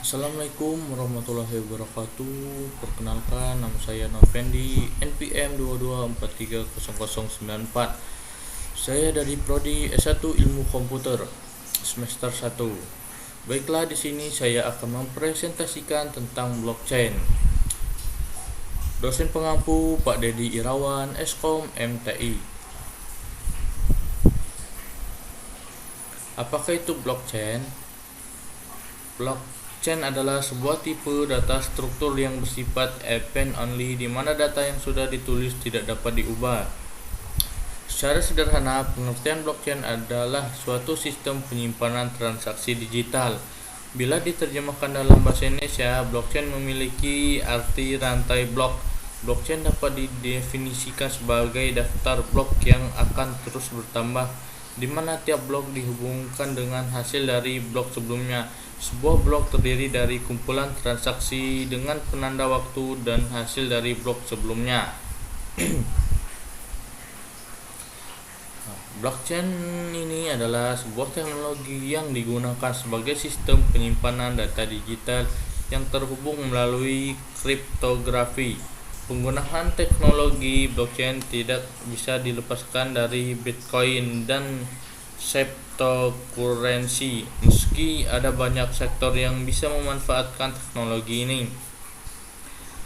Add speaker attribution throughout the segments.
Speaker 1: Assalamualaikum warahmatullahi wabarakatuh. Perkenalkan, nama saya Novandi, NPM 22430094. Saya dari Prodi S1 Ilmu Komputer semester 1. Baiklah, di sini saya akan mempresentasikan tentang blockchain. Dosen pengampu Pak Dedi Irawan, Eskom MTI. Apakah itu blockchain? Blockchain adalah sebuah tipe data struktur yang bersifat append only, di mana data yang sudah ditulis tidak dapat diubah. Secara sederhana, pengertian blockchain adalah suatu sistem penyimpanan transaksi digital. Bila diterjemahkan dalam bahasa Indonesia, blockchain memiliki arti rantai blok. Blockchain dapat didefinisikan sebagai daftar blok yang akan terus bertambah, di mana tiap blok dihubungkan dengan hasil dari blok sebelumnya. Sebuah blok terdiri dari kumpulan transaksi dengan penanda waktu dan hasil dari blok sebelumnya. Blockchain ini adalah sebuah teknologi yang digunakan sebagai sistem penyimpanan data digital yang terhubung melalui kriptografi. Penggunaan teknologi blockchain tidak bisa dilepaskan dari Bitcoin dan cryptocurrency, meski ada banyak sektor yang bisa memanfaatkan teknologi ini.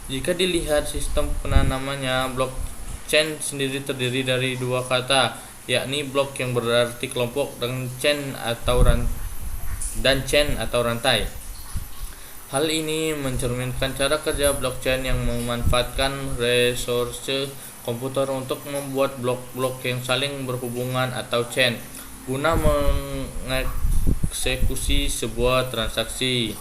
Speaker 1: Jika dilihat sistem penanamannya, blockchain sendiri terdiri dari dua kata, yakni blok yang berarti kelompok dan chain atau rantai. Hal ini mencerminkan cara kerja blockchain yang memanfaatkan resource komputer untuk membuat blok-blok yang saling berhubungan atau chain guna mengeksekusi sebuah transaksi.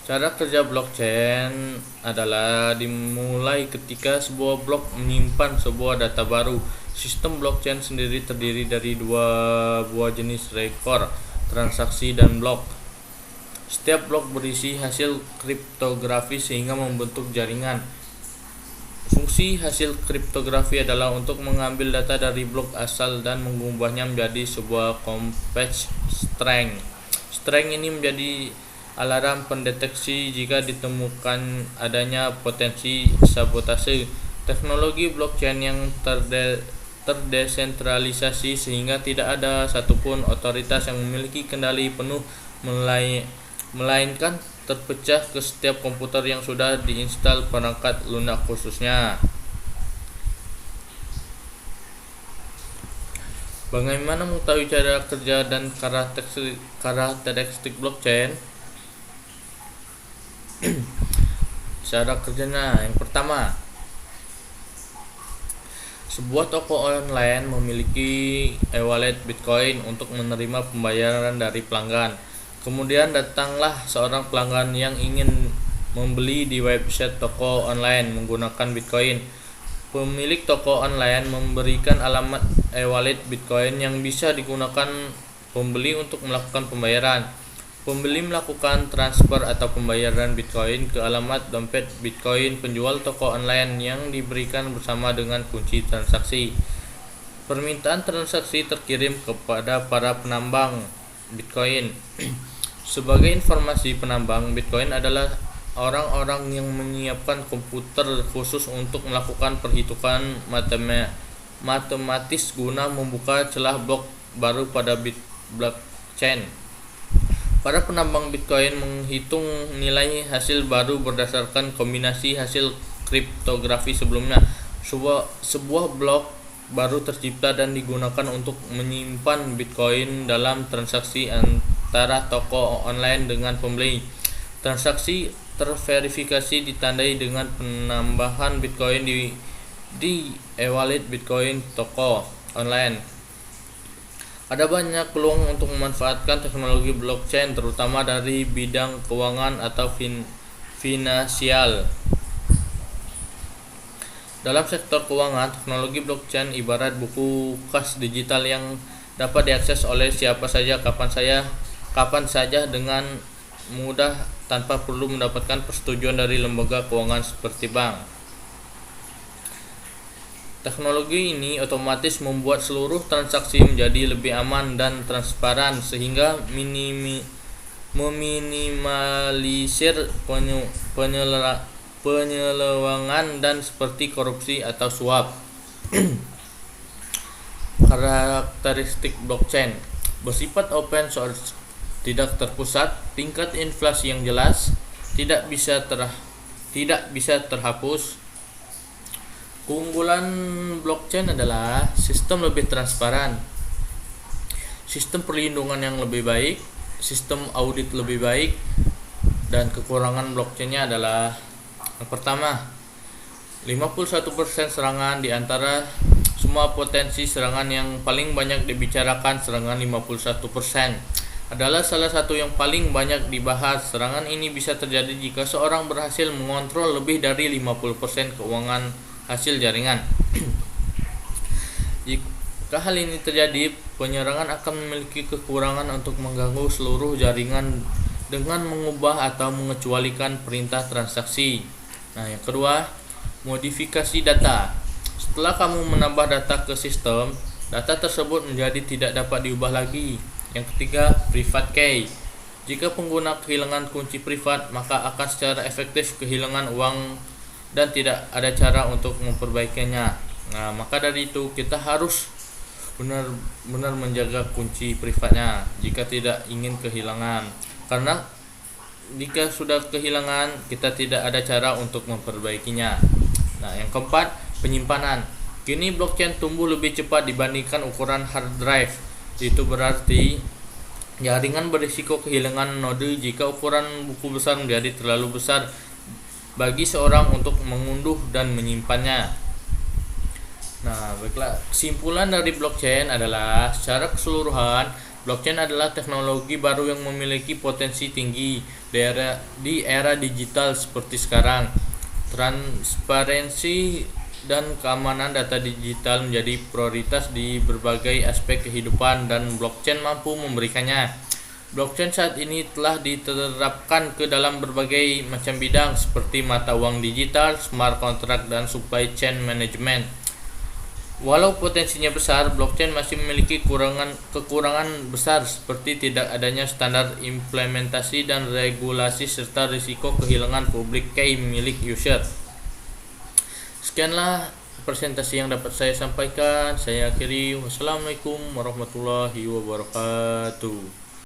Speaker 1: Cara kerja blockchain adalah dimulai ketika sebuah blok menyimpan sebuah data baru. Sistem blockchain sendiri terdiri dari dua buah jenis rekor, transaksi dan blok. Setiap blok berisi hasil kriptografi sehingga membentuk jaringan. Fungsi hasil kriptografi adalah untuk mengambil data dari blok asal dan mengubahnya menjadi sebuah complex string. String ini menjadi alarm pendeteksi jika ditemukan adanya potensi sabotase. Teknologi blockchain yang terdesentralisasi sehingga tidak ada satupun otoritas yang memiliki kendali penuh, melainkan terpecah ke setiap komputer yang sudah diinstal perangkat lunak khususnya. Bagaimana mengetahui cara kerja dan karakteristik blockchain? Cara kerjanya, yang pertama, sebuah toko online memiliki e-wallet Bitcoin untuk menerima pembayaran dari pelanggan. Kemudian datanglah seorang pelanggan yang ingin membeli di website toko online menggunakan Bitcoin. Pemilik toko online memberikan alamat e-wallet Bitcoin yang bisa digunakan pembeli untuk melakukan pembayaran. Pembeli melakukan transfer atau pembayaran Bitcoin ke alamat dompet Bitcoin penjual toko online yang diberikan bersama dengan kunci transaksi. Permintaan transaksi terkirim kepada para penambang Bitcoin. Sebagai informasi, penambang Bitcoin adalah orang-orang yang menyiapkan komputer khusus untuk melakukan perhitungan matematis guna membuka celah blok baru pada blockchain. Para penambang Bitcoin menghitung nilai hasil baru berdasarkan kombinasi hasil kriptografi sebelumnya. Sebuah blok baru tercipta dan digunakan untuk menyimpan Bitcoin dalam transaksi antara toko online dengan pembeli. Transaksi terverifikasi ditandai dengan penambahan Bitcoin di e-wallet Bitcoin toko online. Ada banyak peluang untuk memanfaatkan teknologi blockchain, terutama dari bidang keuangan atau finansial. Dalam sektor keuangan, teknologi blockchain ibarat buku kas digital yang dapat diakses oleh siapa saja kapan saja dengan mudah tanpa perlu mendapatkan persetujuan dari lembaga keuangan seperti bank. Teknologi ini otomatis membuat seluruh transaksi menjadi lebih aman dan transparan sehingga meminimalisir penyelewengan dan seperti korupsi atau suap. Karakteristik blockchain bersifat open source, tidak terpusat, tingkat inflasi yang jelas, tidak bisa terhapus. Keunggulan blockchain adalah sistem lebih transparan, sistem perlindungan yang lebih baik, sistem audit lebih baik, dan kekurangan blockchainnya adalah yang pertama, 51% serangan di antara semua potensi serangan yang paling banyak dibicarakan. Serangan 51% adalah salah satu yang paling banyak dibahas. Serangan ini bisa terjadi jika seorang berhasil mengontrol lebih dari 50% keuangan hasil jaringan. Jika hal ini terjadi, penyerangan akan memiliki kekurangan untuk mengganggu seluruh jaringan dengan mengubah atau mengecualikan perintah transaksi. Nah, yang kedua, modifikasi data. Setelah kamu menambah data ke sistem, data tersebut menjadi tidak dapat diubah lagi. Yang ketiga, private key. Jika pengguna kehilangan kunci privat, maka akan secara efektif kehilangan uang dan tidak ada cara untuk memperbaikinya. Nah, maka dari itu kita harus benar-benar menjaga kunci privatnya jika tidak ingin kehilangan. Karena jika sudah kehilangan, kita tidak ada cara untuk memperbaikinya. Nah, yang keempat, penyimpanan. Kini blockchain tumbuh lebih cepat dibandingkan ukuran hard drive. Itu berarti jaringan berisiko kehilangan node jika ukuran buku besar menjadi terlalu besar bagi seorang untuk mengunduh dan menyimpannya. Nah, baiklah, kesimpulan dari blockchain adalah secara keseluruhan blockchain adalah teknologi baru yang memiliki potensi tinggi di era digital seperti sekarang. Transparansi dan keamanan data digital menjadi prioritas di berbagai aspek kehidupan dan blockchain mampu memberikannya. Blockchain saat ini telah diterapkan ke dalam berbagai macam bidang seperti mata uang digital, smart contract, dan supply chain management. Walau potensinya besar, blockchain masih memiliki kekurangan besar seperti tidak adanya standar implementasi dan regulasi serta risiko kehilangan public key milik user. Sekianlah presentasi yang dapat saya sampaikan. Saya akhiri. Wassalamualaikum warahmatullahi wabarakatuh.